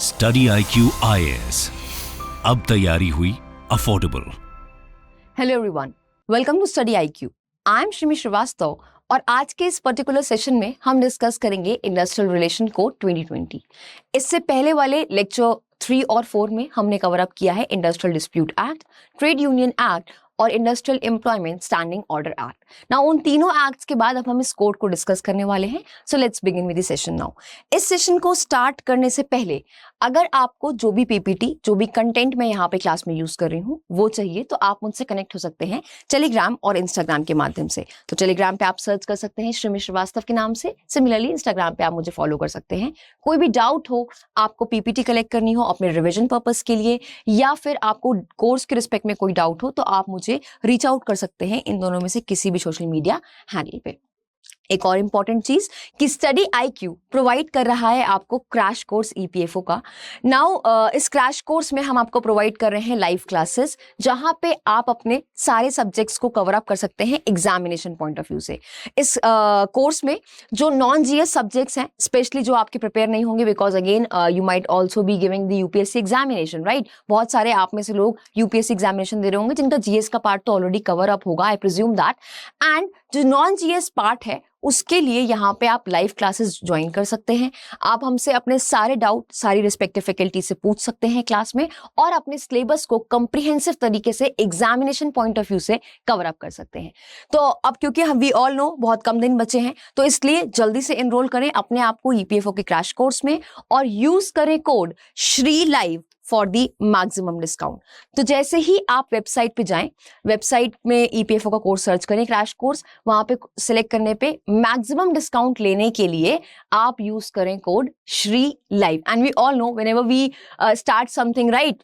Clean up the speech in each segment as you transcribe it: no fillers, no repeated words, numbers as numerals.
Study IQ IAS, अब तैयारी हुई affordable. Hello everyone, welcome to study IQ। I am Shrimi Srivastava और आज के इस पर्टिकुलर सेशन में हम डिस्कस करेंगे इंडस्ट्रियल रिलेशन कोड 2020। इससे पहले वाले लेक्चर 3 और 4 में हमने कवर अप किया है industrial dispute act, trade union act और industrial employment standing order act. Now उन तीनों एक्ट्स के बाद अब हम इस कोड को डिस्कस करने वाले हैं। So let's begin with the session now. इस सेशन को स्टार्ट करने से पहले अगर आपको जो भी पीपीटी, जो भी कंटेंट मैं यहाँ पे क्लास में यूज कर रही हूँ वो चाहिए तो आप मुझसे कनेक्ट हो सकते हैं टेलीग्राम और इंस्टाग्राम के माध्यम से। तो टेलीग्राम पे आप सर्च कर सकते हैं श्रीमी श्रीवास्तव के नाम से। सिमिलरली इंस्टाग्राम पे आप मुझे फॉलो कर सकते हैं। कोई भी डाउट हो, आपको पीपीटी कलेक्ट करनी हो अपने रिविजन पर्पस के लिए, या फिर आपको कोर्स के रिस्पेक्ट में कोई डाउट हो, तो आप मुझे रीच आउट कर सकते हैं इन दोनों में से किसी भी सोशल मीडिया हैंडल पे। एक और इंपॉर्टेंट चीज कि स्टडी IQ प्रोवाइड कर रहा है आपको क्रैश कोर्स EPFO का। नाउ इस क्रैश कोर्स में हम आपको प्रोवाइड कर रहे हैं लाइव क्लासेस, जहां पे आप अपने सारे सब्जेक्ट्स को कवर अप कर सकते हैं एग्जामिनेशन पॉइंट ऑफ व्यू से। इस कोर्स में जो नॉन GS सब्जेक्ट्स हैं, स्पेशली जो आपके प्रिपेयर नहीं होंगे, because again you might also be giving the UPSC examination, right. बहुत सारे आप में से लोग UPSC एग्जामिनेशन दे रहे होंगे जिनका GS का पार्ट तो ऑलरेडी कवर अप होगा, आई प्रिज्यूम दैट। एंड जो नॉन GS पार्ट है उसके लिए यहाँ पे आप लाइव क्लासेस ज्वाइन कर सकते हैं। आप हमसे अपने सारे डाउट सारी रिस्पेक्टिव फैकल्टी से पूछ सकते हैं क्लास में, और अपने सिलेबस को कॉम्प्रिहेंसिव तरीके से एग्जामिनेशन पॉइंट ऑफ व्यू से कवर अप कर सकते हैं। तो अब क्योंकि हम वी ऑल नो बहुत कम दिन बचे हैं, तो इसलिए जल्दी से एनरोल करें अपने आप को EPFO के क्रैश कोर्स में और यूज करें code Shri live for the maximum discount. तो जैसे ही आप वेबसाइट पे जाएं, वेबसाइट में EPFO का कोर्स सर्च करें क्रैश कोर्स, वहां पे सिलेक्ट करने पे मैक्सिमम डिस्काउंट लेने के लिए आप यूज करें code Shri live. And we all know whenever we start something, right,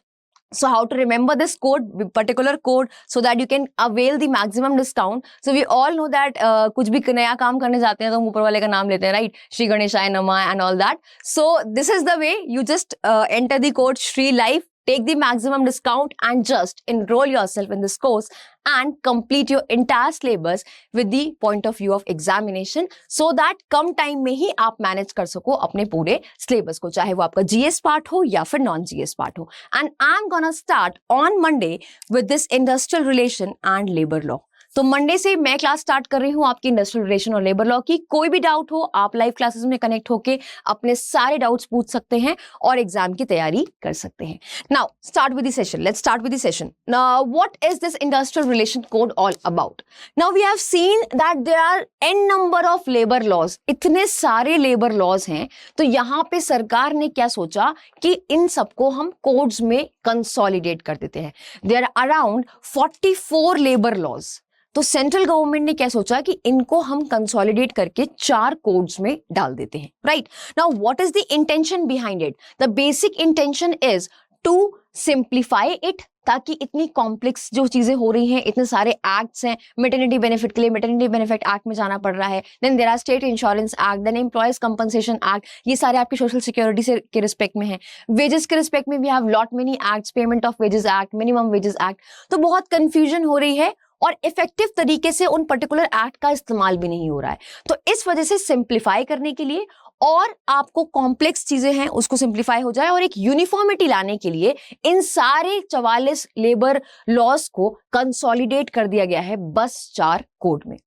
so how to remember this code, particular code, so that you can avail the maximum discount. So we all know that कुछ भी नया काम करने जाते हैं तो हम ऊपर वाले का नाम लेते हैं, right? श्री गणेशाय नमः and all that. So this is the way you just enter the code Shri Life, take the maximum discount and just enroll yourself in this course and complete your entire syllabus with the point of view of examination, so that come time में ही आप manage कर सको अपने पूरे syllabus को, चाहे वो आपका GS पार्ट हो या फिर नॉन GS पार्ट हो। And I am gonna start on Monday with this industrial relation and labour law. तो मंडे से मैं क्लास स्टार्ट कर रही हूँ आपकी इंडस्ट्रियल रिलेशन और लेबर लॉ की। कोई भी डाउट हो आप लाइव क्लासेस में कनेक्ट होके अपने सारे डाउट्स पूछ सकते हैं और एग्जाम की तैयारी कर सकते हैं। Now start with the session, let's start with the session. Now what is this industrial relation code all about? Now we have seen that there are n number of labour laws. इतने सारे labour laws हैं, तो यहाँ पे सरकार ने क्या सोचा कि इन सबको हम कोड्स में कंसोलिडेट कर देते हैं। There are around 44 labour laws. तो सेंट्रल गवर्नमेंट ने क्या सोचा कि इनको हम कंसोलिडेट करके 4 कोड्स में डाल देते हैं, right. Now what is the intention behind it? The basic intention is to simplify it, ताकि इतनी कॉम्प्लेक्स जो चीजें हो रही हैं, इतने सारे एक्ट्स हैं, मैटरनिटी बेनिफिट के लिए मैटरनिटी बेनिफिट एक्ट में जाना पड़ रहा है, then there are state insurance act, then employees compensation act, ये सारे आपकी सोशल सिक्योरिटी से के रिस्पेक्ट में है। वेजेस के रिस्पेक्ट में we have lot many acts, payment of wages act, minimum wages act. तो बहुत कंफ्यूजन हो रही है और इफेक्टिव तरीके से उन पर्टिकुलर एक्ट का इस्तेमाल भी नहीं हो रहा है। तो इस वजह से सिंप्लीफाई करने के लिए और आपको कॉम्प्लेक्स चीजें हैं उसको सिंप्लीफाई हो जाए और एक यूनिफॉर्मिटी लाने के लिए इन सारे 44 लेबर लॉज को कंसोलिडेट कर दिया गया है बस 4 कोड में,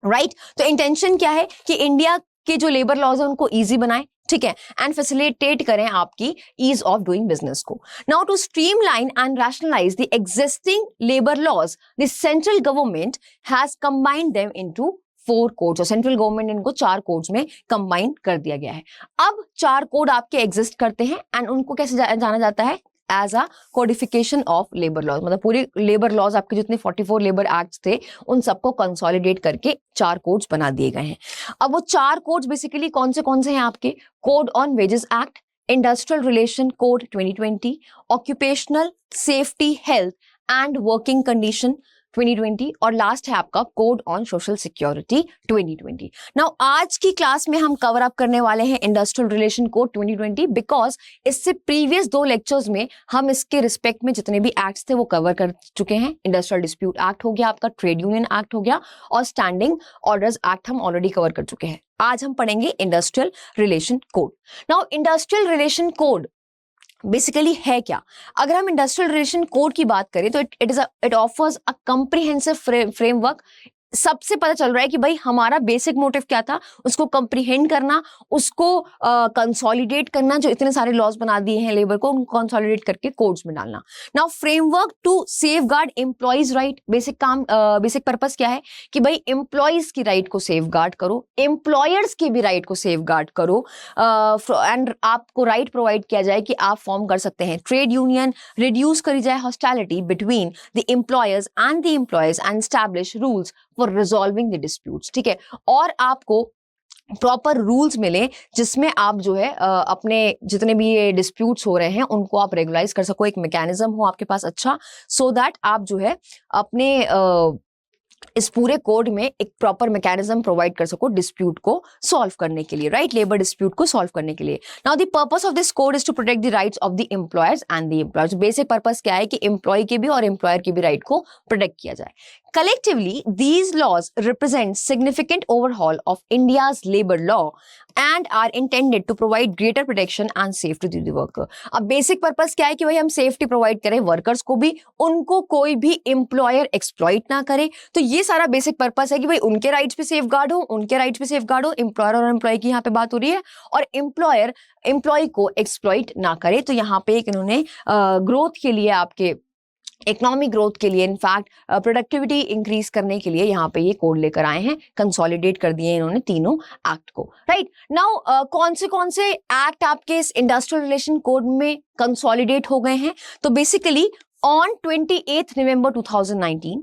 राइट। तो इंटेंशन क्या है कि इंडिया के जो लेबर लॉज है उनको इजी बनाए, ठीक है, एंड फैसिलिटेट करें आपकी ईज ऑफ डूइंग बिजनेस को। Now to streamline and rationalise the existing labour laws, the central government has combined them into 4 codes. और सेंट्रल गवर्नमेंट इनको 4 कोड्स में कंबाइन कर दिया गया है। अब 4 कोड आपके एग्जिस्ट करते हैं एंड उनको कैसे जाना जाता है? As a codification of labour laws. मतलब पूरे लेबर लॉज आपके जितने 44 लेबर एक्ट्स थे उन सबको कंसोलिडेट करके 4 कोड्स बना दिए गए हैं। अब वो 4 कोड्स बेसिकली कौन से हैं आपके? Code on wages act, industrial relation code 2020, occupational safety health and working condition 2020 और लास्ट है आपका code on social security 2020। Now आज की क्लास में हम कवर अप करने वाले हैं इंडस्ट्रियल रिलेशन कोड 2020, बिकॉज इससे प्रीवियस 2 लेक्चर्स में हम इसके रिस्पेक्ट में जितने भी एक्ट्स थे वो कवर कर चुके हैं। इंडस्ट्रियल डिस्प्यूट एक्ट हो गया आपका, ट्रेड यूनियन एक्ट हो गया और स्टैंडिंग ऑर्डर्स एक्ट हम ऑलरेडी कवर कर चुके हैं। आज हम पढ़ेंगे industrial relation code. Now industrial relation code basically है क्या? अगर हम इंडस्ट्रियल रिलेशन कोड की बात करें तो it offers a comprehensive framework. सबसे पता चल रहा है कि भाई हमारा बेसिक मोटिव क्या था, उसको कंप्रीहेंड करना, उसको कंसोलिडेट करना, जो इतने सारे लॉज बना दिए हैं लेबर को, उनको कंसोलिडेट करके कोड्स में डालना। Now framework to safeguard employees right. Basic purpose क्या है कि भाई एम्प्लॉइज की राइट को सेफगार्ड करो, एम्प्लॉयर्स की भी राइट को सेफगार्ड करो, एंड आपको राइट प्रोवाइड किया जाए कि आप फॉर्म कर सकते हैं ट्रेड यूनियन, रिड्यूस करी जाए hostility between the employers and the employers and establish rules for resolving the disputes. ठीक है, और आपको प्रॉपर रूल्स मिले जिसमें आप जो है अपने जितने भी ये डिस्प्यूट्स हो रहे हैं उनको आप रेगुलाइज कर सको, एक मैकेनिज्म हो आपके पास अच्छा, सो दैट आप जो है अपने इस पूरे कोड में एक प्रॉपर मैकेनिज्म प्रोवाइड कर सको डिस्प्यूट को सॉल्व करने के लिए, राइट, लेबर डिस्प्यूट को सॉल्व करने के लिए। Now the purpose of this code is to protect the rights of the employers and the employers. Basic purpose क्या है कि एम्प्लॉय के भी और एम्प्लॉयर के भी राइट को प्रोटेक्ट किया जाए। Collectively, these laws represent significant overhaul of India's labor law and are intended to provide greater protection and safety to the worker. अब बेसिक पर्पस क्या है कि भाई हम सेफ्टी प्रोवाइड करें वर्कर्स को भी, उनको कोई भी एम्प्लॉयर एक्सप्लॉइट ना करे। तो ये सारा बेसिक पर्पस है कि भाई उनके राइट्स पे सेफगार्ड हो, उनके राइट्स पे सेफगार्ड हो, एम्प्लॉयर और एम्प्लॉय की यहाँ पे बात हो रही है, और एम्प्लॉयर एम्प्लॉय को एक्सप्लॉइट ना करे। तो यहाँ पे एक इन्होंने ग्रोथ के लिए, आपके इकोनॉमिक ग्रोथ के लिए, इनफैक्ट प्रोडक्टिविटी इंक्रीज करने के लिए यहाँ पे ये कोड लेकर आए हैं, कंसोलिडेट कर दिए इन्होंने तीनों एक्ट को, राइट। नाउ कौन से एक्ट आपके इस इंडस्ट्रियल रिलेशन कोड में कंसोलिडेट हो गए हैं? तो basically on 28 November 2019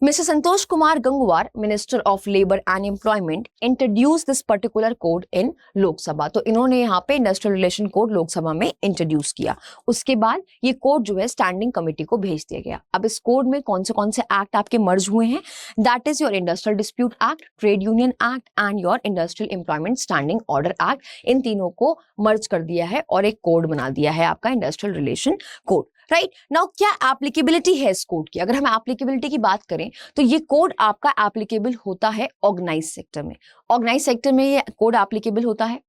Mr. Santosh Kumar Gangwar, Minister of Labor and Employment, introduced this particular code in लोक सभा। तो इन्होंने यहाँ पे इंडस्ट्रियल रिलेशन कोड लोकसभा में इंट्रोड्यूस किया। उसके बाद ये कोड जो है स्टैंडिंग कमेटी को भेज दिया गया। अब इस कोड में कौन से एक्ट आपके मर्ज हुए हैं? That is your industrial dispute act, trade union act and your industrial employment standing order act. इन तीनों को मर्ज कर दिया है और एक कोड बना दिया है आपका industrial relation code, right. Now क्या एप्लीकेबिलिटी है इस कोड की? अगर हम एप्लीकेबिलिटी की बात करें तो ये कोड आपका एप्लीकेबल होता है ऑर्गेनाइज सेक्टर में। ऑर्गेनाइज सेक्टर में ये कोड एप्लीकेबल होता है।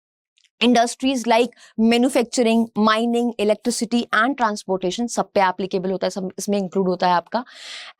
Industries like manufacturing, mining, electricity and transportation सब पे एप्लीकेबल होता है, सब इसमें इंक्लूड होता है आपका।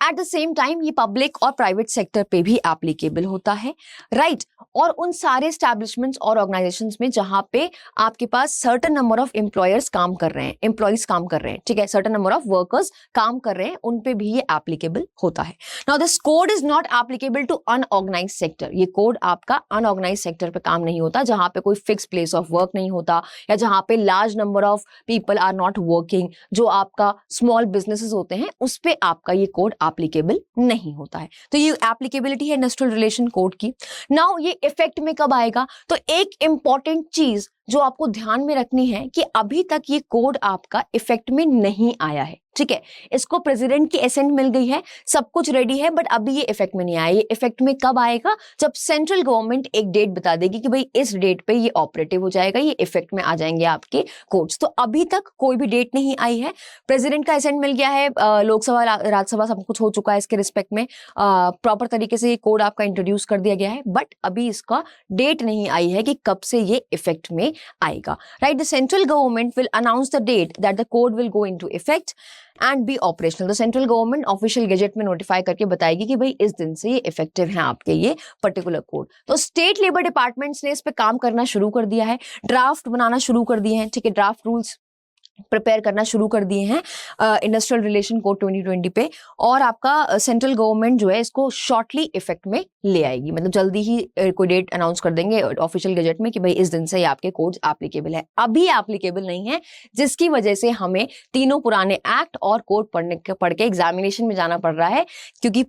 एट द सेम टाइम ये पब्लिक और प्राइवेट सेक्टर पे भी एप्लीकेबल होता है, राइट। और उन सारे एस्टैब्लिशमेंट्स और ऑर्गेनाइजेशंस में जहां पे आपके पास सर्टेन नंबर ऑफ एम्प्लॉयर्स काम कर रहे हैं, एम्प्लॉयज काम कर रहे हैं, ठीक है, सर्टेन नंबर ऑफ वर्कर्स काम कर रहे हैं, उन पे भी ये एप्लीकेबल होता है। Now this code is not applicable to unorganised sector. ये कोड आपका अनऑर्गेनाइज सेक्टर पे काम नहीं होता, जहां पे कोई फिक्स प्लेस ऑफ वर्क नहीं होता या जहां पे large number of people are not working, जो आपका स्मॉल बिजनेसेस होते हैं, उस पे आपका ये कोड एप्लीकेबल नहीं होता है। तो ये एप्लीकेबिलिटी है इंडस्ट्रियल रिलेशन कोड की। नाउ ये इफेक्ट में कब आएगा? तो एक इंपॉर्टेंट चीज जो आपको ध्यान में रखनी है कि अभी तक ये कोड आपका इफेक्ट में नहीं आया है, ठीक है। इसको प्रेसिडेंट की एसेंट मिल गई है, सब कुछ रेडी है, बट अभी ये इफेक्ट में नहीं आया। ये इफेक्ट में कब आएगा? जब सेंट्रल गवर्नमेंट एक डेट बता देगी कि भाई इस डेट पे ये ऑपरेटिव हो जाएगा, ये इफेक्ट में आ जाएंगे आपके कोड्स। तो अभी तक कोई भी डेट नहीं आई है। प्रेसिडेंट का एसेंट मिल गया है, लोकसभा राज्यसभा सब कुछ हो चुका है इसके रिस्पेक्ट में, प्रॉपर तरीके से ये कोड आपका इंट्रोड्यूस कर दिया गया है, बट अभी इसका डेट नहीं आई है कि कब से ये इफेक्ट में आएगा, right. The central government will announce the date that the code will go into effect and be operational. The central government official gazette में नोटिफाई करके बताएगी कि भाई इस दिन से ये इफेक्टिव है आपके ये पर्टिकुलर कोड। तो स्टेट लेबर डिपार्टमेंट्स ने इस पे काम करना शुरू कर दिया है, ड्राफ्ट बनाना शुरू कर दिए हैं, ठीक है, ड्राफ्ट रूल्स प्रिपेयर करना शुरू कर दिए हैं इंडस्ट्रियल रिलेशन कोड 2020 पे। और आपका सेंट्रल गवर्नमेंट जो है इसको शॉर्टली इफेक्ट में ले आएगी, मतलब जल्दी ही कोई डेट अनाउंस कर देंगे ऑफिशियल गजेट में कि भाई इस दिन से ये आपके कोड्स एप्लीकेबल है। अभी एप्लीकेबल नहीं है, जिसकी वजह से हमें तीनों पुराने एक्ट और कोड पढ़ के एग्जामिनेशन में जाना पड़ रहा है, क्योंकि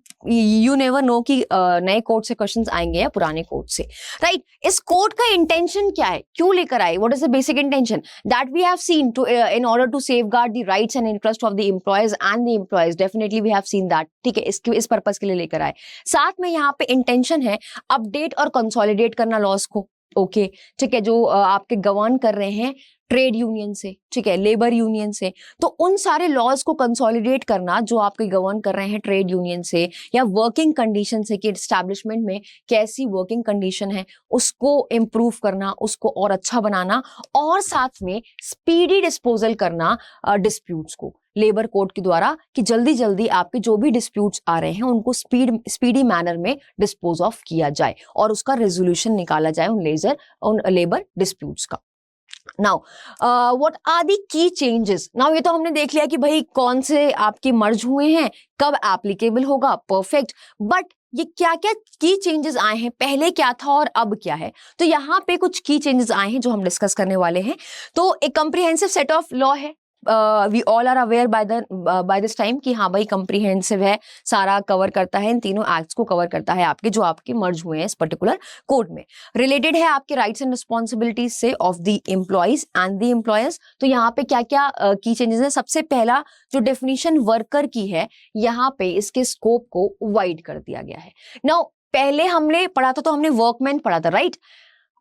यू नेवर नो कि नए कोड से क्वेश्चंस आएंगे या पुराने कोड से, राइट। इस कोड का इंटेंशन क्या है, क्यों लेकर आए, what is the basic intention? That we have seen to in order to safeguard the rights and interest of the employees and the employees, definitely we have seen that, ठीक है। इस purpose के लिए लेकर आए। साथ में यहाँ पे इंटेंशन है अपडेट और कंसोलिडेट करना लॉस को, ओके, ठीक है, जो आपके गवर्न कर रहे हैं ट्रेड यूनियन से, ठीक है, लेबर यूनियन से। तो उन सारे लॉज को कंसोलिडेट करना जो आपके गवर्न कर रहे हैं ट्रेड यूनियन से या वर्किंग कंडीशन से, कि एस्टैब्लिशमेंट में कैसी वर्किंग कंडीशन है, उसको इम्प्रूव करना, उसको और अच्छा बनाना, और साथ में स्पीडी डिस्पोजल करना डिस्प्यूट्स को लेबर कोर्ट के द्वारा, कि जल्दी जल्दी आपके जो भी डिस्प्यूट्स आ रहे हैं उनको स्पीडी मैनर में डिस्पोज ऑफ किया जाए और उसका रेजोल्यूशन निकाला जाए उन लेबर डिस्प्यूट्स का। नाउ व्हाट आर दी की चेंजेस। नाउ ये तो हमने देख लिया कि भाई कौन से आपके मर्ज हुए हैं, कब एप्लीकेबल होगा, परफेक्ट, बट ये क्या क्या की चेंजेस आए हैं, पहले क्या था और अब क्या है। तो यहाँ पे कुछ की चेंजेस आए हैं जो हम डिस्कस करने वाले हैं। तो एक कंप्रिहेंसिव सेट ऑफ लॉ है, we all are aware by this time कि हाँ भाई कंप्रिहेंसिव है, सारा कवर करता है, इन तीनों एक्ट्स को कवर करता है आपके जो आपके मर्ज हुए हैं इस पर्टिकुलर कोड में। रिलेटेड है आपके राइट्स एंड रिस्पॉन्सिबिलिटीज से of the employees and the employers. तो यहाँ पे क्या क्या की चेंजेस है। सबसे पहला जो डेफिनेशन वर्कर की है, यहाँ पे इसके स्कोप को वाइड कर दिया गया है। नाउ पहले हमने पढ़ा था तो हमने वर्कमैन पढ़ा था, राइट।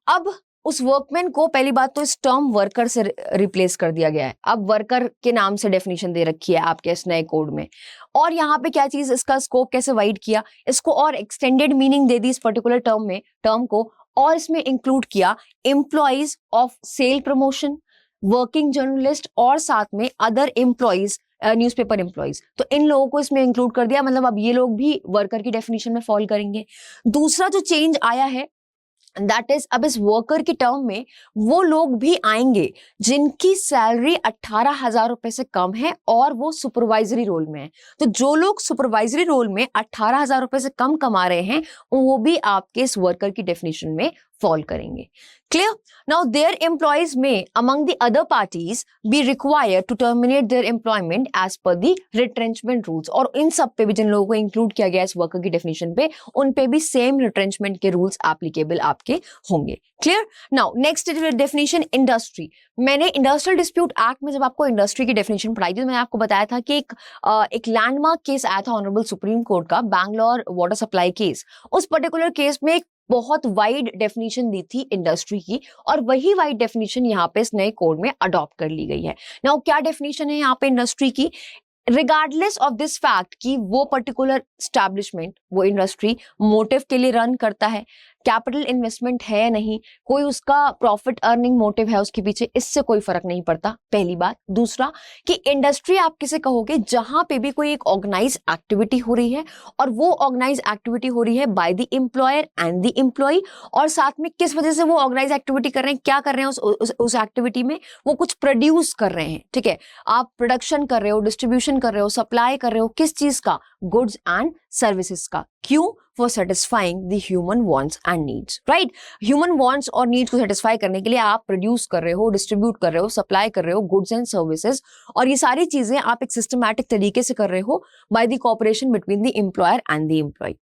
अब उस वर्कमैन को पहली बात तो इस टर्म वर्कर से रिप्लेस कर दिया गया है। अब वर्कर के नाम से डेफिनेशन दे रखी है आपके इस नए कोड में। और यहाँ पे क्या चीज, इसका स्कोप कैसे वाइड किया, इसको और एक्सटेंडेड मीनिंग दे दी इस पर्टिकुलर टर्म को, और इसमें इंक्लूड किया employees of sale promotion, working journalist, और साथ में अदर एम्प्लॉइज, न्यूज़पेपर एम्प्लॉइज। तो इन लोगों को इसमें इंक्लूड कर दिया, मतलब अब ये लोग भी वर्कर की डेफिनेशन में फॉल करेंगे। दूसरा जो चेंज आया है दैट इज, अब इस वर्कर के टर्म में वो लोग भी आएंगे जिनकी सैलरी 18,000 रुपए से कम है और वो सुपरवाइजरी रोल में है। तो जो लोग सुपरवाइजरी रोल में 18,000 रुपए से कम कमा रहे हैं वो भी आपके इस वर्कर की डेफिनेशन में फॉल करेंगे। Clear? Now their employees may among the other parties be required to terminate their employment as per the retrenchment rules। और इन सब पे भी जिन लोगों को इंक्लूड किया गया इस वर्कर की डेफिनेशन पे, उन पे भी सेम रिट्रेंचमेंट के रूल्स एप्लीकेबल आपके होंगे। Clear? Now next definition industry. मैंने इंडस्ट्रियल डिस्प्यूट एक्ट में जब आपको इंडस्ट्री की डेफिनेशन पढ़ाई थी तो मैंने आपको बताया था कि एक लैंडमार्क केस आया था ऑनरेबल सुप्रीम कोर्ट का, बैंगलोर वाटर सप्लाई केस। उस पर्टिकुलर केस में एक बहुत वाइड डेफिनेशन दी थी इंडस्ट्री की, और वही वाइड डेफिनेशन यहाँ पे इस नए कोड में अडॉप्ट कर ली गई है। नाउ क्या डेफिनेशन है यहाँ पे इंडस्ट्री की, रिगार्डलेस ऑफ दिस फैक्ट कि वो पर्टिकुलर स्टैब्लिशमेंट, वो इंडस्ट्री मोटिव के लिए रन करता है, कैपिटल इन्वेस्टमेंट है या नहीं, कोई उसका प्रॉफिट अर्निंग मोटिव है उसके पीछे, इससे कोई फर्क नहीं पड़ता, पहली बात। दूसरा कि इंडस्ट्री आप किसे कहोगे, जहां पे भी कोई एक ऑर्गेनाइज एक्टिविटी हो रही है और वो ऑर्गेनाइज एक्टिविटी हो रही है by the employer and the employee, और साथ में किस वजह से वो ऑर्गेनाइज एक्टिविटी कर रहे हैं, क्या कर रहे हैं उस एक्टिविटी में, वो कुछ प्रोड्यूस कर रहे हैं, ठीक है, आप प्रोडक्शन कर रहे हो, डिस्ट्रीब्यूशन कर रहे हो, सप्लाई कर रहे हो, किस चीज का, गुड्स एंड सर्विसेज का। क्यों? For satisfying the human wants and needs, right. Human wants और नीड्स को सेटिस्फाई करने के लिए आप प्रोड्यूस कर रहे हो, डिस्ट्रीब्यूट कर रहे हो, सप्लाई कर रहे हो गुड्स एंड सर्विसेज, और ये सारी चीजें आप एक सिस्टमैटिक तरीके से कर रहे हो by the cooperation between the employer and the employee.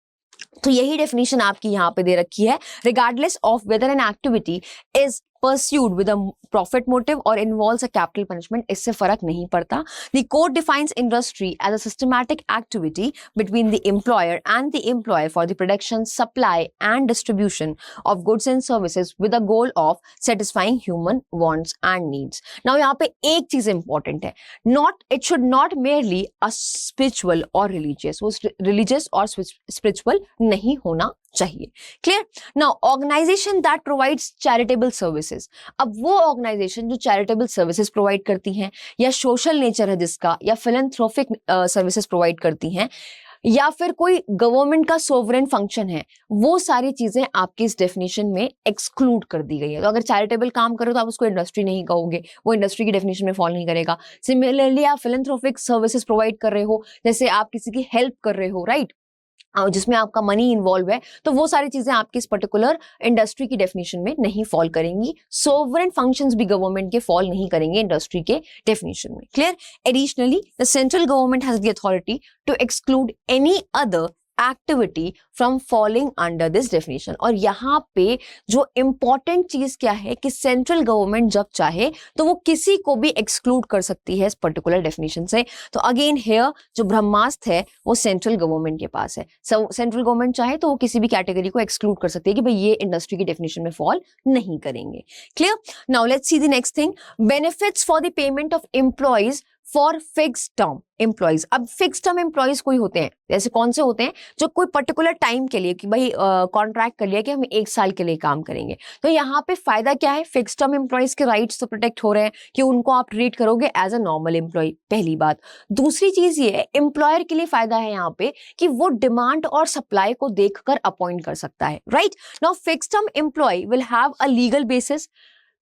तो यही डेफिनेशन आपकी यहाँ पे दे रखी है, regardless of whether an activity is pursued with a profit motive or involves a capital punishment, इससे फर्क नहीं पड़ता। The code defines industry as a systematic activity between the employer and the employer for the production, supply and distribution of goods and services with the goal of satisfying human wants and needs। Now यहाँ पे एक चीज important है, it should not merely a spiritual or religious, वो religious और spiritual नहीं होना चाहिए। Clear? Now organisation that provides charitable services, अब वो ऑर्गेनाइजेशन जो चैरिटेबल सर्विसेज प्रोवाइड करती हैं या सोशल नेचर है जिसका, या फिलैंथ्रोपिक सर्विसेज प्रोवाइड करती हैं, या फिर कोई गवर्नमेंट का सोवरेन फंक्शन है, वो सारी चीजें आपकी इस डेफिनेशन में एक्सक्लूड कर दी गई है। तो अगर चैरिटेबल काम करो तो आप उसको इंडस्ट्री नहीं कहोगे, वो इंडस्ट्री की डेफिनेशन में फॉल नहीं करेगा। सिमिलरली आप फिलैंथ्रोपिक सर्विसेज प्रोवाइड कर रहे हो, जैसे आप किसी की हेल्प कर रहे हो, राइट, जिसमें आपका मनी इन्वॉल्व है, तो वो सारी चीजें आपकी इस पर्टिकुलर इंडस्ट्री की डेफिनेशन में नहीं फॉल करेंगी। सोवरेन फंक्शंस भी गवर्नमेंट के फॉल नहीं करेंगे इंडस्ट्री के डेफिनेशन में। Clear? Additionally the central government has the authority to exclude any other activity from falling under this definition. और यहाँ पे जो इंपॉर्टेंट चीज क्या है कि सेंट्रल गवर्नमेंट जब चाहे तो वो किसी को भी एक्सक्लूड कर सकती है इस पर्टिकुलर डेफिनेशन से। तो अगेन हियर जो ब्रह्मास्त्र है वो सेंट्रल गवर्नमेंट के पास है। सेंट्रल गवर्नमेंट चाहे तो वो किसी भी कैटेगरी को एक्सक्लूड कर सकती है कि भाई ये इंडस्ट्री की डेफिनेशन में फॉल नहीं करेंगे। Clear? Now let's see the next thing, benefits for the payment of employees for fix term employees. अब फिक्स टर्म एम्प्लॉइज कोई होते हैं, जैसे कौन से होते हैं, जो कोई पर्टिकुलर टाइम के लिए कि भाई कॉन्ट्रैक्ट कर लिया कि हम 1 साल के लिए काम करेंगे। तो यहाँ पे फायदा क्या है, फिक्स टर्म एम्प्लॉइज के राइट्स तो प्रोटेक्ट हो रहे हैं कि उनको आप ट्रीट करोगे एज अ नॉर्मल एम्प्लॉय, पहली बात। दूसरी चीज ये है, एम्प्लॉयर के लिए फायदा है यहाँ पे कि वो डिमांड और सप्लाई को देखकर अपॉइंट कर सकता है, right? Now fix term employ will have a legal basis.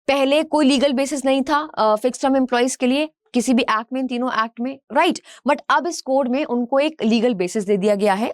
पहले कोई लीगल बेसिस नहीं था फिक्स टर्म एम्प्लॉइज के लिए किसी भी एक्ट में, इन तीनों एक्ट में, राइट? बट अब इस कोड में उनको एक लीगल बेसिस दे दिया गया है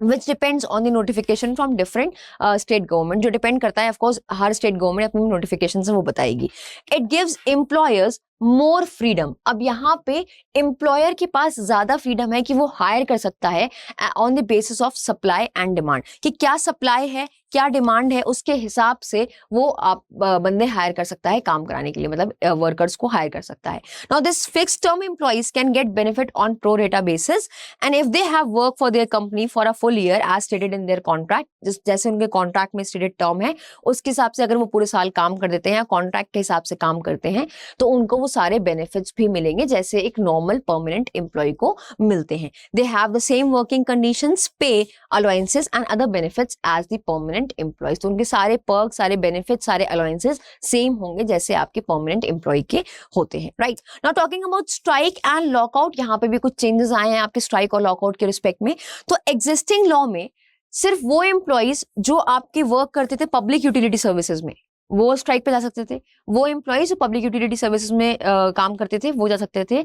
which depends on the notification from different state government, जो डिपेंड करता है of course her state government अपनी नोटिफिकेशन से वो बताएगी। It gives employers more freedom. अब यहाँ पे एम्प्लॉयर के पास ज्यादा फ्रीडम है कि वो हायर कर सकता है on the basis of supply and demand, कि क्या सप्लाई है क्या डिमांड है उसके हिसाब से वो आप बंदे हायर कर सकता है काम कराने के लिए, मतलब वर्कर्स को हायर कर सकता है। Now this fixed term employees can get benefit on pro rata basis and if they have work for their company for a full year as stated in their contract, जैसे उनके contract में stated term है उसके हिसाब से अगर वो पूरे साल काम कर देते हैं या कॉन्ट्रैक्ट के हिसाब से काम करते हैं तो उनको वो सारे बेनिफिट्स भी मिलेंगे जैसे एक नॉर्मल परमानेंट एम्प्लॉय को मिलते हैं। They have the same working conditions, pay, allowances and other benefits as the permanent employees. तो उनके सारे पर्क, सारे बेनिफिट्स, सारे अलाउंसेस सेम होंगे जैसे आपके परमानेंट एम्प्लॉय के होते हैं, right? Now talking about strike and lockout, यहाँ पे भी कुछ चेंजेस आए हैं आपके स्ट्राइक और लॉकआउट के रिस्पेक्ट में। तो एग्जिस्टिंग लॉ में सिर्फ वो एम्प्लॉयज जो आपके वर्क करते थे पब्लिक यूटिलिटी सर्विसेज में वो स्ट्राइक पे जा सकते थे। वो एम्प्लॉयज जो पब्लिक यूटिलिटी सर्विसेज में काम करते थे वो जा सकते थे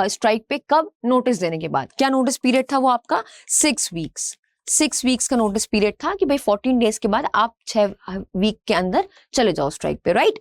स्ट्राइक पे। कब? नोटिस देने के बाद। क्या नोटिस पीरियड था वो आपका? 6 वीक्स का नोटिस पीरियड था कि भाई 14 डेज के बाद आप 6 वीक के अंदर चले जाओ स्ट्राइक पे, right?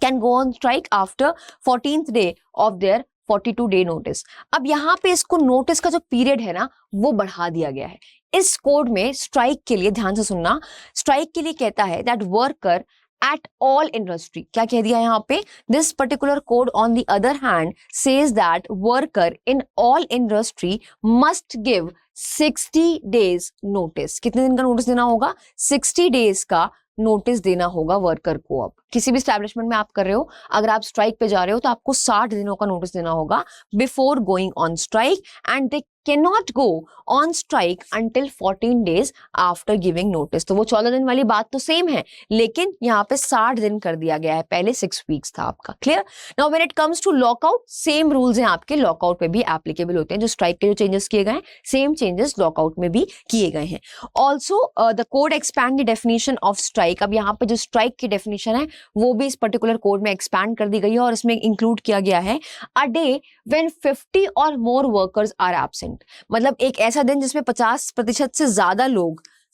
Can go on strike after 14th day of their 42 day notice. अब यहाँ पे इसको नोटिस का जो पीरियड है ना वो बढ़ा दिया गया है इस कोड में। स्ट्राइक के लिए ध्यान से सुनना, स्ट्राइक के लिए कहता है that worker at all industry, क्या कह दिया यहाँ पे? This particular code on the other hand says that worker in all industry must give 60 days notice। कितने दिन का नोटिस देना होगा? 60 डेज का नोटिस देना होगा वर्कर को। अब किसी भी स्टैब्लिशमेंट में आप कर रहे हो, अगर आप स्ट्राइक पे जा रहे हो तो आपको 60 दिनों का नोटिस देना होगा before going on strike and they cannot go on strike until 14 days after giving notice। तो वो 14 दिन वाली बात तो सेम है लेकिन यहाँ पे 60 दिन कर दिया गया है, पहले 6 वीक्स था आपका। Clear? Now when it comes to lockout, same rules हैं आपके, लॉकआउट पे भी एप्लीकेबल होते हैं। जो स्ट्राइक के जो चेंजेस किए गए हैं सेम चेंजेस लॉकआउट में भी किए गए हैं। Also the code expand the definition of strike. अब यहाँ पे जो स्ट्राइक की डेफिनेशन है वो भी इस पर्टिकुलर कोड में एक्सपैंड कर दी गई है और इसमें इंक्लूड किया गया है अ डे व्हेन 50 और मोर वर्कर्स आर एब्सेंट। मतलब एक ऐसा दिन जिसमें 50% से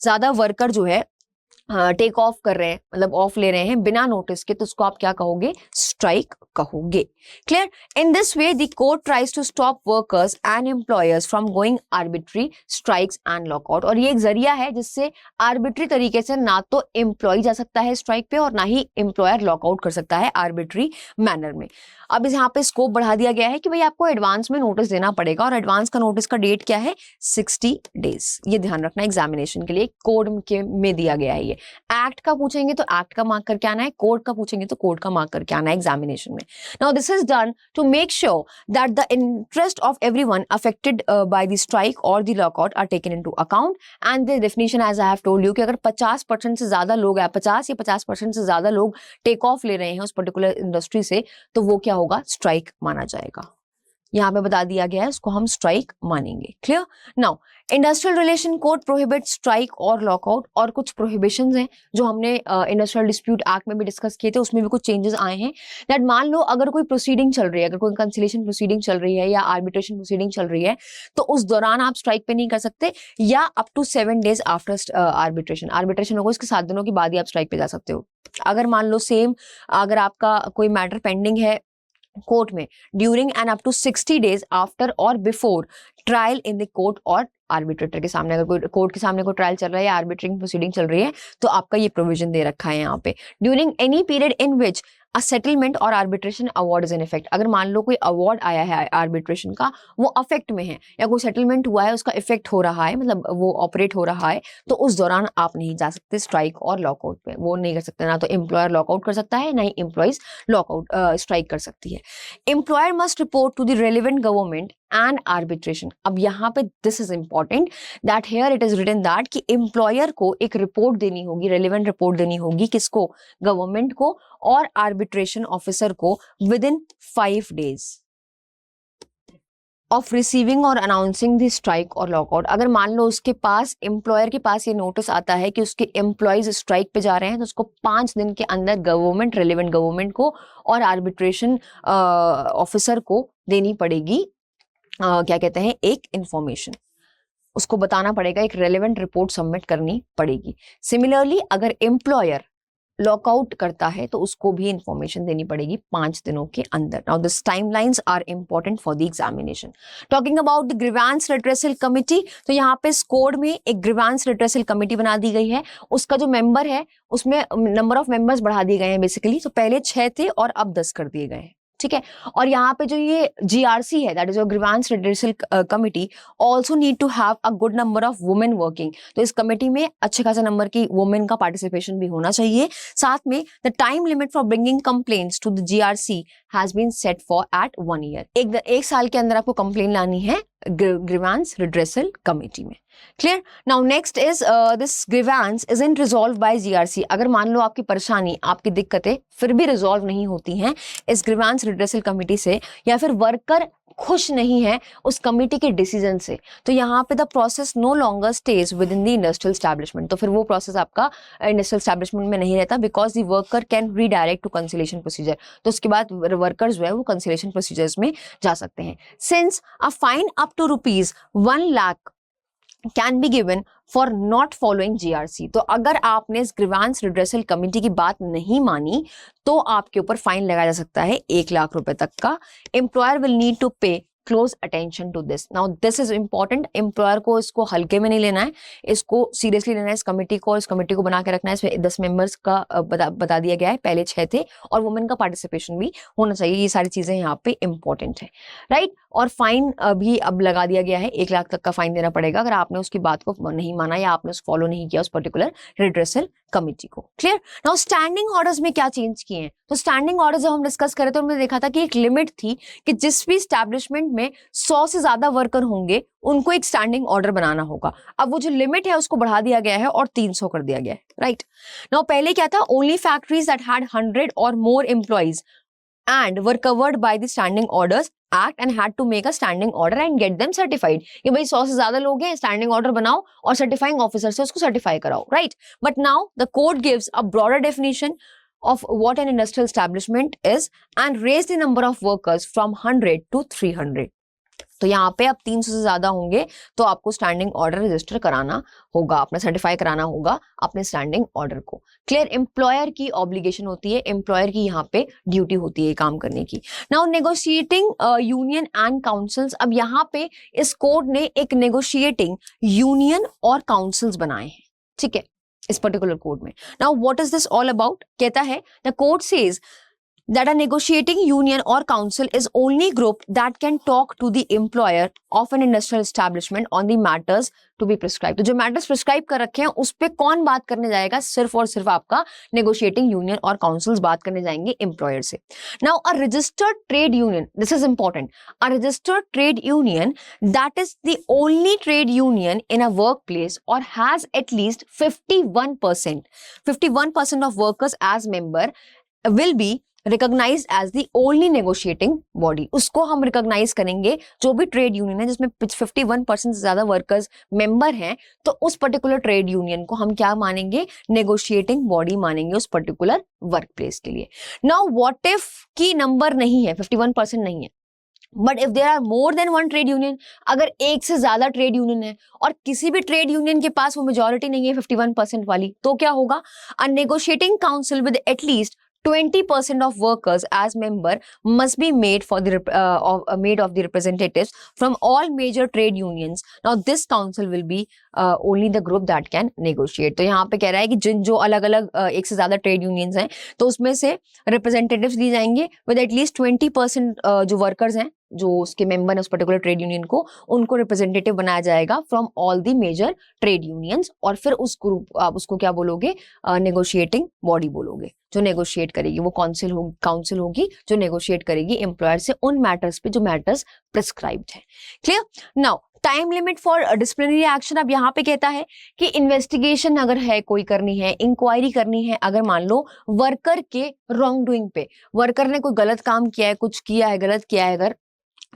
ज्यादा वर्कर जो है टेक ऑफ कर रहे हैं, मतलब ऑफ ले रहे हैं बिना नोटिस के, तो उसको आप क्या कहोगे? स्ट्राइक कहोगे। Clear? In this way the court tries to stop workers and employers from going arbitrary strikes and lockout. और ये एक जरिया है जिससे आर्बिट्री तरीके से ना तो एम्प्लॉय जा सकता है स्ट्राइक पे और ना ही एम्प्लॉयर लॉकआउट कर सकता है आर्बिट्री मैनर में। अब इस यहाँ पे स्कोप बढ़ा दिया गया है कि भाई आपको एडवांस में नोटिस देना पड़ेगा और एडवांस का नोटिस का डेट क्या है? 60 डेज। ये ध्यान रखना एग्जामिनेशन के लिए, कोड के में दिया गया है। ये एक्ट का पूछेंगे तो एक्ट का मार्क करके आना है, कोड का पूछेंगे तो कोड का मार्क करके आना है एग्जामिनेशन में। Now this is done to make sure that the interest of everyone affected by the strike और the lockout are taken into account and the definition as I have told you कि अगर 50% से ज्यादा लोग 50 या 50% से ज्यादा लोग टेक ऑफ ले रहे हैं उस पर्टिकुलर इंडस्ट्री से तो वो क्या होगा? स्ट्राइक माना जाएगा। यहाँ पे बता दिया गया है, उसको हम स्ट्राइक मानेंगे। Clear? Now industrial relation code prohibit strike और लॉकआउट, और कुछ प्रोहिबिशंस हैं जो हमने इंडस्ट्रियल डिस्प्यूट एक्ट में भी डिस्कस किए थे, उसमें भी कुछ चेंजेस आए हैं। दैट मान लो अगर कोई प्रोसीडिंग चल रही है, अगर कोई कंसिलिएशन प्रोसीडिंग चल रही है या आर्बिट्रेशन प्रोसीडिंग चल रही है तो उस दौरान आप स्ट्राइक पे नहीं कर सकते, या up to 7 days after arbitration होगा उसके 7 दिनों के बाद ही आप स्ट्राइक पे जा सकते हो। अगर मान लो सेम अगर आपका कोई मैटर पेंडिंग है कोर्ट में during and up to 60 days after और before trial in the court और आर्बिट्रेटर के सामने, अगर कोई कोर्ट के सामने कोई ट्रायल चल रहा है या आर्बिट्रेटिंग प्रोसीडिंग चल रही है तो आपका ये प्रोविजन दे रखा है यहाँ पे। During any period in which a settlement और arbitration award is in effect, अगर मान लो कोई अवार्ड आया है आर्बिट्रेशन का, वो अफेक्ट में है या कोई सेटलमेंट हुआ है उसका इफेक्ट हो रहा है, मतलब वो ऑपरेट हो रहा है, तो उस दौरान आप नहीं जा सकते स्ट्राइक और लॉकआउट पे, वो नहीं कर सकते। ना तो एम्प्लॉयर लॉकआउट कर सकता है, ना ही एम्प्लॉइज लॉकआउट स्ट्राइक कर सकती है। Employer must report to the relevant government and arbitration. अब यहाँ पे this is important that here it is written that कि एम्प्लॉयर को एक रिपोर्ट देनी होगी, रेलिवेंट रिपोर्ट देनी होगी, किसको? गवर्नमेंट को और आर्बिट्रेशन ऑफिसर को with in 5 days of receiving और अनाउंसिंग द स्ट्राइक और लॉकआउट। अगर मान लो उसके पास, एम्प्लॉयर के पास ये नोटिस आता है कि उसके एम्प्लॉयज स्ट्राइक पे जा रहे हैं, तो उसको 5 दिन के अंदर गवर्नमेंट, रेलिवेंट गवर्नमेंट को और आर्बिट्रेशन ऑफिसर को देनी पड़ेगी क्या कहते हैं, एक इंफॉर्मेशन, उसको बताना पड़ेगा, एक रेलेवेंट रिपोर्ट सबमिट करनी पड़ेगी। सिमिलरली अगर एम्प्लॉयर लॉकआउट करता है तो उसको भी इंफॉर्मेशन देनी पड़ेगी 5 दिनों के अंदर। Now this timelines are important for the examination. Talking about the grievance redressal committee, तो यहाँ पे कोड में एक ग्रीवेंस रिड्रेसल कमिटी बना दी गई है, उसका जो मेंबर है उसमें नंबर ऑफ मेंबर्स बढ़ा दिए गए हैं बेसिकली, तो पहले 6 थे और अब 10 कर दिए गए हैं, ठीक है। और यहाँ पे जो ये GRC है, that is your grievance redressal committee, also need to have a good number of women working, तो इस कमेटी में अच्छे खासा नंबर की वुमेन का पार्टिसिपेशन भी होना चाहिए। साथ में the time limit for bringing complaints to the GRC has been set for at 1 year। एक साल के अंदर आपको कंप्लेन लानी है ग्रीवेंस रिड्रेसल कमेटी में। Clear? Now next is this grievance isn't resolve by GRC। अगर मान लो आपकी परेशानी, आपकी दिक्कतें फिर भी रिजॉल्व नहीं होती हैं इस ग्रीवेंस रिड्रेसल कमेटी से, या फिर वर्कर खुश नहीं है उस कमेटी के डिसीजन से, तो यहाँ पे the process no longer stays within the industrial establishment, तो फिर वो प्रोसेस आपका इंडस्ट्रियल एस्टैब्लिशमेंट में नहीं रहता, because the worker can redirect to conciliation procedure, तो उसके बाद वर्कर्स जो है वो कंसिलेशन प्रोसीजर्स में जा सकते हैं। Since a fine up to ₹1 lakh can be given for not following GRC, तो अगर आपने इस ग्रीवेंस रिड्रेसल कमेटी की बात नहीं मानी तो आपके ऊपर फाइन लगाया जा सकता है 1 लाख रुपए तक का। Employer will need to pay close attention to this. Now this is important, employer को इसको हल्के में नहीं लेना है, इसको सीरियसली लेना है इस कमेटी को, और इस कमेटी को बना के रखना है। इसमें 10 मेंबर्स का बता दिया गया है, पहले 6 थे, और वुमेन का पार्टिसिपेशन भी होना चाहिए। ये सारी चीजें यहाँ पे इंपॉर्टेंट है, राइट। और फाइन भी अब लगा दिया गया है, 1 लाख तक का फाइन देना पड़ेगा अगर आपने उसकी बात को नहीं माना या आपने उसको फॉलो नहीं किया उस पर्टिकुलर रिड्रेसल कमेटी को। क्लियर? नाउ स्टैंडिंग ऑर्डर्स में क्या चेंज किए हैं, तो स्टैंडिंग ऑर्डर जब हम डिस्कस करें तो हमने देखा था कि एक लिमिट थी कि जिस भी स्टैब्लिशमेंट में 100 से ज्यादा वर्कर होंगे उनको एक स्टैंडिंग ऑर्डर बनाना होगा। अब वो जो लिमिट है उसको बढ़ा दिया गया है और 300 कर दिया गया है, राइट। नाउ पहले क्या था, ओनली फैक्ट्रीज दैट हैड 100 और मोर employees and were covered by the standing orders act and had to make a standing order and get them certified। ये भाई 100 से ज्यादा लोग हैं, स्टैंडिंग ऑर्डर बनाओ और सर्टिफाइंग ऑफिसर से उसको सर्टिफाई कराओ, right. But now the code gives a broader definition of what an industrial establishment is and raise the number of workers from 100 to 300। तो यहाँ पे अब 300 से ज्यादा होंगे तो आपको स्टैंडिंग ऑर्डर रजिस्टर कराना होगा, अपना सर्टिफाई कराना होगा अपने स्टैंडिंग ऑर्डर को। क्लियर? एम्प्लॉयर की ऑब्लिगेशन होती है, एम्प्लॉयर की यहाँ पे ड्यूटी होती है काम करने की। Now negotiating union and councils, अब यहाँ पे इस कोड ने एक नेगोशिएटिंग यूनियन और काउंसिल्स बनाए हैं, ठीक है, इस पर्टिकुलर कोड में। Now what is this all about? कहता है the code says that a negotiating union or council is only group that can talk to the employer of an industrial establishment on the matters to be prescribed। तो जो matters prescribe कर रखे हैं उस पे कौन बात करने जाएगा? सिर्फ और सिर्फ आपका नेगोशिएटिंग यूनियन और काउंसिल्स बात करने जाएंगे एम्प्लॉयर से। Now a registered trade union, this is important, a registered trade union that is the only trade union in a work place और has at least 51% of workers as member will be recognised as the only negotiating body. उसको हम recognise करेंगे, जो भी trade union है जिसमें 51% से ज्यादा वर्कर्स मेंबर हैं, तो उस पर्टिकुलर ट्रेड यूनियन को हम क्या मानेंगे? नेगोशिएटिंग बॉडी मानेंगे उस पर्टिकुलर वर्क प्लेस के लिए। नाउ व्हाट इफ की नंबर नहीं है, 51% नहीं है, but if there are more than 1 trade union, अगर एक से ज्यादा ट्रेड यूनियन है और किसी भी ट्रेड यूनियन के पास वो मेजॉरिटी नहीं है 51% वाली, तो क्या होगा? A negotiating council with at least 20% of workers as member must be made for the made of the representatives from all major trade unions. Now this council will be only the group that can negotiate. तो यहाँ पे कह रहा है कि जो अलग अलग एक से ज्यादा ट्रेड यूनियंस हैं तो उसमें से रिप्रेजेंटेटिव्स लिए जाएंगे विद एटलीस्ट 20% जो वर्कर्स हैं जो उसके मेंबर है उस पर्टिकुलर ट्रेड यूनियन को, उनको रिप्रेजेंटेटिव बनाया जाएगा from all the major trade unions. और फिर उस ग्रुप आप उसको क्या बोलोगे, नेगोशिएटिंग बॉडी बोलोगे, जो नेगोशिएट करेगी वो काउंसिल होगी जो नेगोशिएट करेगी एम्प्लॉयर से उन मैटर्स पे जो मैटर्स प्रिस्क्राइब्ड है। Clear? Now time limit for disciplinary action. अब यहाँ पे कहता है कि इन्वेस्टिगेशन अगर है कोई करनी है, इंक्वायरी करनी है, अगर मान लो वर्कर के रॉन्ग डूइंग पे, वर्कर ने कोई गलत काम किया है, कुछ किया है, गलत किया है अगर,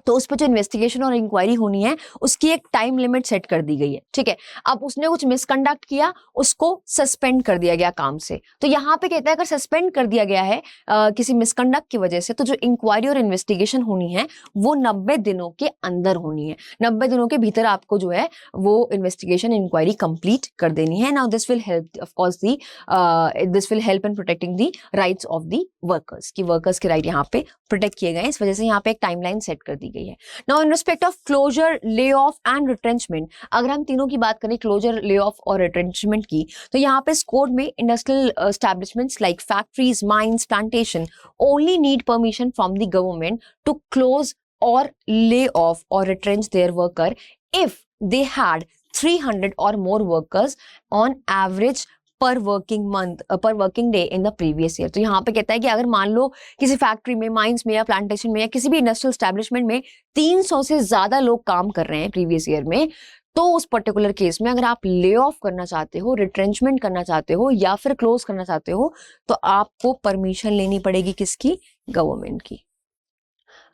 तो उस पर जो इन्वेस्टिगेशन और इंक्वायरी होनी है उसकी एक टाइम लिमिट सेट कर दी गई है। ठीक है, अब उसने कुछ मिसकंडक्ट किया, उसको सस्पेंड कर दिया गया काम से। तो यहाँ पे कहता है अगर सस्पेंड कर दिया गया है किसी मिसकंडक्ट की वजह से, तो जो इंक्वायरी और इन्वेस्टिगेशन होनी है वो 90 दिनों के अंदर होनी है। 90 दिनों के भीतर आपको जो है वो इन्वेस्टिगेशन इंक्वायरी कंप्लीट कर देनी है। Now this will help of course this will help in protecting the rights of the workers, कि वर्कर्स के राइट यहाँ पे प्रोटेक्ट किए गए। इस वजह से यहाँ पे एक टाइमलाइन सेट कर दी गई है। Now in respect of closure, lay off and retrenchment, अगर हम तीनों की बात करें क्लोजर, ले ऑफ और रिट्रेंचमेंट की, तो यहाँ पे इस कोड में industrial establishments like factories, mines, plantation only need permission from the government to close और ले ऑफ और retrench their worker if they had 300 or more workers on average पर working day in the previous year. तो यहाँ पे कहता है कि अगर मान लो किसी फैक्ट्री में, माइंस में या प्लांटेशन में या किसी भी इंडस्ट्रियल एस्टैब्लिशमेंट में 300 से ज्यादा लोग काम कर रहे हैं प्रीवियस ईयर में, तो उस पर्टिकुलर केस में अगर आप ले ऑफ करना चाहते हो, रिट्रेंचमेंट करना चाहते हो या फिर क्लोज करना चाहते हो, तो आपको परमिशन लेनी पड़ेगी किसकी? गवर्नमेंट की।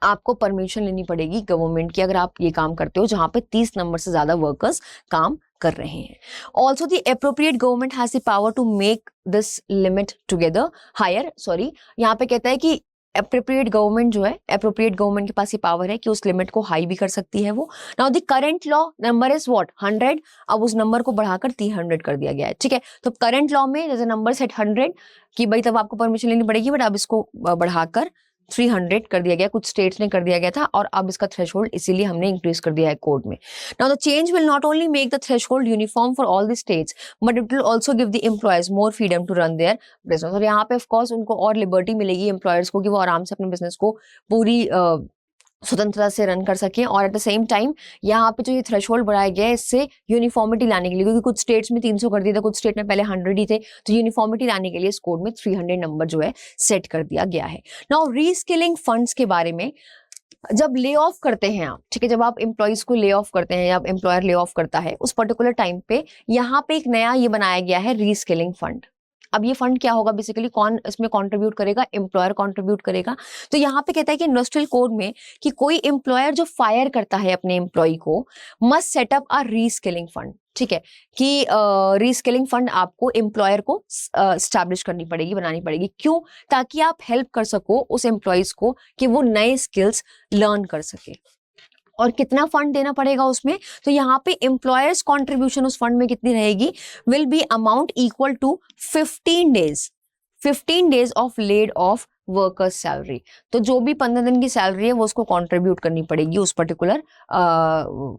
आपको परमिशन लेनी पड़ेगी गवर्नमेंट की अगर आप ये काम करते हो जहां पे 30 नंबर से ज्यादा वर्कर्स काम कर रहे हैं। Also the appropriate government has the power to make this limit together higher. Sorry, यहाँ पे कहता है कि एप्रोप्रिएट गवर्नमेंट जो है, एप्रोप्रिएट गवर्नमेंट के पास ये पावर है कि उस लिमिट को हाई भी कर सकती है वो। Now the current law number is what? 100। अब उस नंबर को बढ़ाकर 300 कर दिया गया है। ठीक है, तो करंट लॉ में जैसे नंबर सेट 100 कि भाई तब आपको परमिशन लेनी पड़ेगी, बट अब इसको बढ़ाकर 300 कर दिया गया, कुछ स्टेट्स ने कर दिया गया था, और अब इसका थ्रेशोल्ड इसीलिए हमने इंक्रीज कर दिया है कोड में। Now the change will not only make the threshold uniform for all the states but it will also give the employers more freedom to run their business. और यहाँ पे ऑफ कोर्स उनको और liberty मिलेगी employers को कि वो आराम से अपने बिजनेस को पूरी स्वतंत्रता से रन कर सकें। और एट द सेम टाइम यहाँ पे जो ये थ्रेशोल्ड बढ़ाया गया है इससे यूनिफॉर्मिटी लाने के लिए, क्योंकि कुछ स्टेट्स में 300 कर दिया था, कुछ स्टेट में पहले 100 ही थे, तो यूनिफॉर्मिटी लाने के लिए इस कोड में 300 नंबर जो है सेट कर दिया गया है। नाउ रीस्किलिंग फंड्स के बारे में, जब ले ऑफ करते हैं आप, ठीक है, जब आप एम्प्लॉइज को ले ऑफ करते हैं या एम्प्लॉयर ले ऑफ करता है उस पर्टिकुलर टाइम पे, यहाँ पे एक नया ये बनाया गया है रीस्किलिंग फंड। अब ये फंड क्या होगा? बेसिकली कौन इसमें कंट्रीब्यूट करेगा? एम्प्लॉयर कंट्रीब्यूट करेगा। तो यहाँ पे कहता है कि इंडस्ट्रियल कोड में कि कोई एम्प्लॉयर जो फायर करता है अपने एम्प्लॉय को मस्ट सेटअप अ रीस्किलिंग फंड। ठीक है, कि रीस्किलिंग फंड आपको एम्प्लॉयर को स्टैब्लिश करनी पड़ेगी, बनानी पड़ेगी। क्यों? ताकि आप हेल्प कर सको उस एम्प्लॉयज को कि वो नए स्किल्स लर्न कर सके। और कितना फंड देना पड़ेगा उसमें? तो यहाँ पे एम्प्लॉयर्स कंट्रीब्यूशन उस फंड में कितनी रहेगी? Will be amount equal to 15 days of laid off workers salary. तो जो भी 15 दिन की सैलरी है वो उसको कंट्रीब्यूट करनी पड़ेगी उस पर्टिकुलर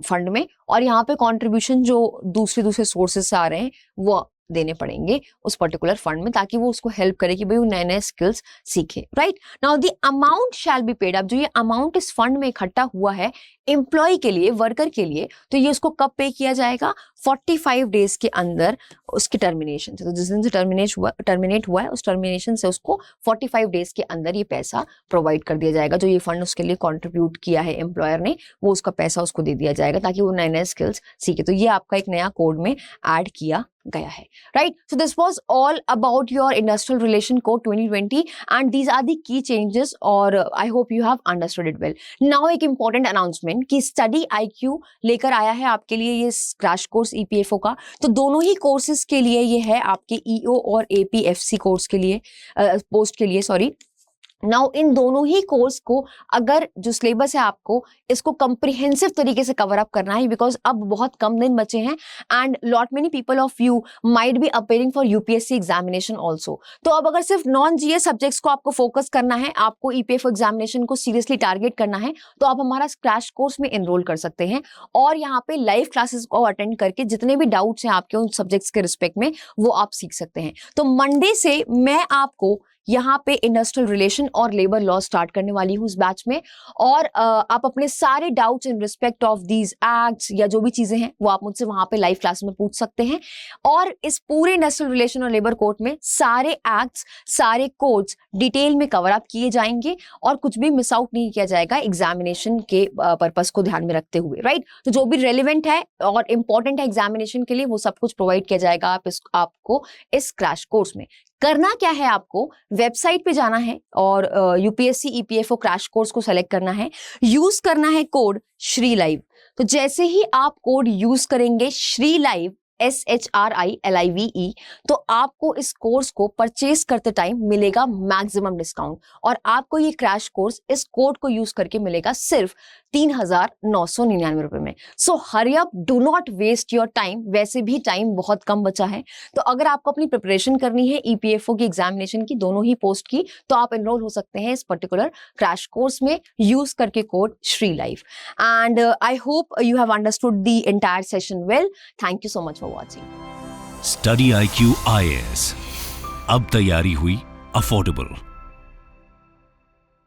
फंड में। और यहाँ पे कंट्रीब्यूशन जो दूसरे सोर्सेस से आ रहे हैं वो देने पड़ेंगे उस पर्टिकुलर फंड में, ताकि वो उसको हेल्प करे कि भाई वो नए नए स्किल्स सीखे। Right, now the amount shall be paid. अब जो ये अमाउंट इस फंड में इकट्ठा हुआ है एम्प्लॉय के लिए, वर्कर के लिए, तो ये उसको कब पे किया जाएगा? 45 डेज के अंदर उसकी टर्मिनेशन से। तो जिस दिन से टर्मिनेट हुआ है उस टर्मिनेशन से उसको 45 डेज के अंदर ये पैसा प्रोवाइड कर दिया जाएगा। जो ये फंड उसके लिए कंट्रीब्यूट किया है एम्प्लॉयर ने, वो उसका पैसा उसको दे दिया जाएगा ताकि वो नए नए स्किल्स सीखे। तो ये आपका एक नया कोड में ऐड किया गया है। Right, so this was all about your industrial relation code 2020 and these are the key changes, और I hope you have understood it well. Now एक इंपॉर्टेंट अनाउंसमेंट कि स्टडी IQ लेकर आया है आपके लिए ये क्रैश कोर्स EPFO का। तो दोनों ही कोर्सेज के लिए ये है, आपके EO और APFC कोर्स के लिए, पोस्ट के लिए, सॉरी। नाउ इन दोनों ही कोर्स को अगर जो सिलेबस है आपको इसको कंप्रिहेंसिव तरीके से कवर अप करना है, बिकॉज अब बहुत कम दिन बचे हैं and lot many people of you might be appearing for UPSC examination also. तो अब अगर सिर्फ नॉन जीएस सब्जेक्ट्स को आपको फोकस करना है, आपको ईपीएफओ एग्जामिनेशन को सीरियसली टारगेट करना है, तो आप हमारा क्रैश कोर्स में एनरोल कर सकते हैं और यहाँ पे लाइव क्लासेस को अटेंड करके जितने भी डाउट्स हैं आपके उन सब्जेक्ट्स के रिस्पेक्ट में वो आप सीख सकते हैं। तो मंडे से मैं आपको यहाँ पे इंडस्ट्रियल रिलेशन और लेबर लॉ स्टार्ट करने वाली हूँ इस बैच में, और आप अपने सारे doubts in respect of these acts या जो भी चीजें हैं वो आप मुझसे वहां पे लाइव क्लास में पूछ सकते हैं। और इस पूरे इंडस्ट्रियल रिलेशन और लेबर कोड में सारे एक्ट्स, सारे कोड्स डिटेल में कवर अप किए जाएंगे और कुछ भी मिस आउट नहीं किया जाएगा एग्जामिनेशन के पर्पस को ध्यान में रखते हुए, राइट। तो जो भी रेलिवेंट है और इंपॉर्टेंट है एग्जामिनेशन के लिए वो सब कुछ प्रोवाइड किया जाएगा आपको इस क्रैश कोर्स में। करना क्या है, आपको वेबसाइट पे जाना है और यूपीएससी ईपीएफओ क्रैश कोर्स को सेलेक्ट करना है, यूज करना है कोड श्री लाइव। तो जैसे ही आप कोड यूज करेंगे श्री लाइव SHRILIVE, तो आपको इस कोर्स को परचेज करते टाइम मिलेगा मैक्सिमम डिस्काउंट और आपको ये क्रैश कोर्स इस कोड को यूज करके मिलेगा सिर्फ 3,999 रुपए में। So hurry up, do not waste your time. वैसे भी टाइम बहुत कम बचा है, तो अगर आपको अपनी प्रिपरेशन करनी है ईपीएफओ की एग्जामिनेशन की, दोनों ही पोस्ट की, तो आप एनरोल हो सकते हैं इस पर्टिकुलर क्रैश कोर्स में यूज करके code Shri life. And I hope you have understood the entire session well. Thank you so much for watching. Study IQ IAS, अब तैयारी हुई अफोर्डेबल।